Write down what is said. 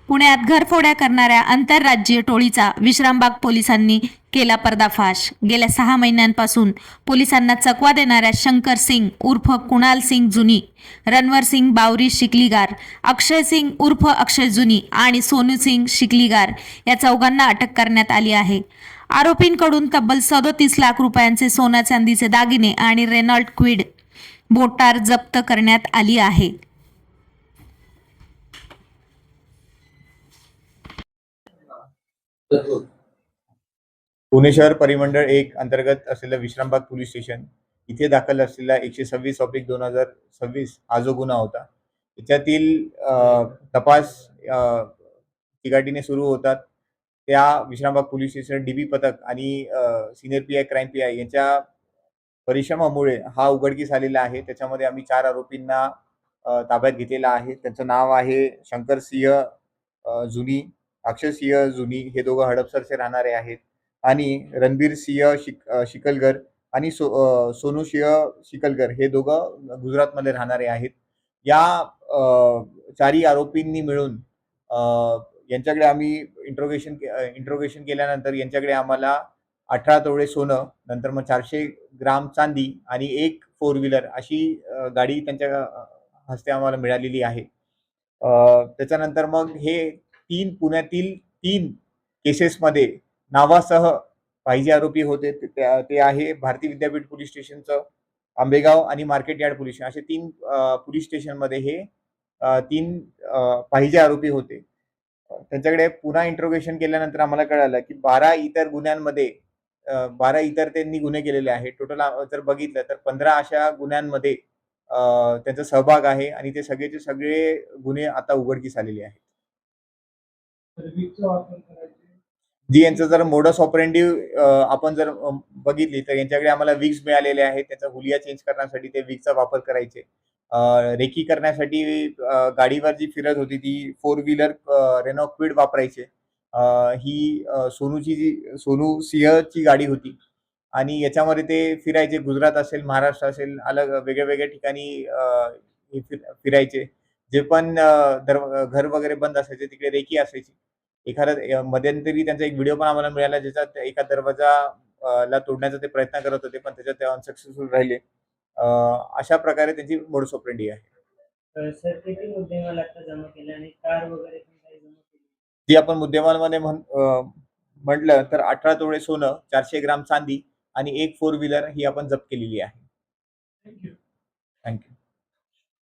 पुण्यात घरफोड्या करणाऱ्या आंतरराज्यीय टोळीचा विश्रामबाग पोलिसांनी केला पर्दाफाश। गेल्या 6 महिन्यांपासून पोलिसांना चकवा देणाऱ्या शंकर सिंग उर्फ कुणाल सिंग जुनी, रणवर सिंग बावरी शिकलीगार, अक्षय सिंग उर्फ अक्षय जुनी आणि सोनू सिंग शिकलीगार या चौघांना अटक करण्यात आली आहे। आरोपींकडून तब्बल 37 लाख रुपयांचे सोना चांदीचे दागिने आणि रेनॉल्ट क्विड मोटार जप्त करण्यात आली आहे। पुणे शहर परिमंडळ 1 अंतर्गत असलेलं विश्रामबाग पोलीस स्टेशन इथे दाखल असलेला 126/2026 हा जो गुन्हा होता, त्याच्यातील तपास चिकाटीने सुरू होतात। त्या विश्रामबाग पोलीस स्टेशन डीबी पथक आणि सिनियर पीआय क्राईम पीआय यांच्या परिश्रमामुळे हा उघडकीस आलेला आहे। त्याच्यामध्ये आम्ही 4 आरोपींना ताब्यात घेतलेला आहे। त्यांचं नाव आहे शंकर सिंह जुनी, अक्षय सिंह जुनी, हे दोघं हडपसरचे राहणारे आहेत, आणि रणबीर सिंह शिकलगर आणि सोनू सिंह शिकलगर हे दोघं गुजरातमध्ये राहणारे आहेत। या 4ही आरोपींनी मिळून यांच्याकडे आम्ही इंट्रोगेशन केल्यानंतर यांच्याकडे आम्हाला 18 तोळे सोनं, नंतर मग 400 ग्राम चांदी आणि एक 4 व्हीलर अशी गाडी त्यांच्या हस्ते आम्हाला मिळालेली आहे। त्याच्यानंतर मग हे पुण्यातील 3 केसेसमध्ये नावासह पाहिजे आरोपी होते। ते आहे भारती विद्यापीठ पोलीस स्टेशनचं, आंबेगाव आणि मार्केट यार्ड पोलीस स्टेशन, असे 3 पोलीस स्टेशनमध्ये हे 3 पाहिजे आरोपी होते। त्यांच्याकडे पुन्हा इंट्रोगेशन केल्यानंतर आम्हाला कळालं की 12 इतर गुन्ह्यांमध्ये 12 इतर त्यांनी गुन्हे केलेले आहेत। टोटल जर बघितलं तर 15 अशा गुन्ह्यांमध्ये त्यांचा सहभाग आहे, आणि ते सगळेचे सगळे गुन्हे आता उघडकीस आलेले आहेत। जी यांचं जर मोडस ऑपरेंडी आपण जर बघितली तर यांच्याकडे आम्हाला विग्स मिळालेले आहेत। त्याचा हुलिया चेंज करण्यासाठी ते विगचा वापर करायचे। रेकी करण्यासाठी गाडीवर जी फिरत होती ती 4 व्हीलर रेनॉ क्विड वापरायचे। ही सोनू सिंहची गाडी होती, आणि याच्यामध्ये ते फिरायचे। गुजरात असेल, महाराष्ट्र असेल, अलग वेगळ्या ठिकाणी फिरायचे। जे पण घर वगैरे बंद असायचे तिकडे रेकी असायची। एखादा मध्यंतरी त्यांचा एक व्हिडिओ पण आम्हाला मिळाला, ज्याच्यात एका दरवाजा ला तोडण्याचा ते प्रयत्न करत होते, पण त्याच्यात ते अनसक्सेसफुल राहिले। अशा प्रकारे त्यांची मोडस ऑपरेंडी आहे। सर किती मुद्देमाल आता जमा केले आणि कार वगैरे पण काही जमा केली? जी आपण मुद्देमालमध्ये म्हटलं तर 18 तोळे सोनं, 400 ग्राम चांदी आणि एक 4 व्हीलर ही आपण जप्त केलेली आहे। थँक्यू. थँक्यू।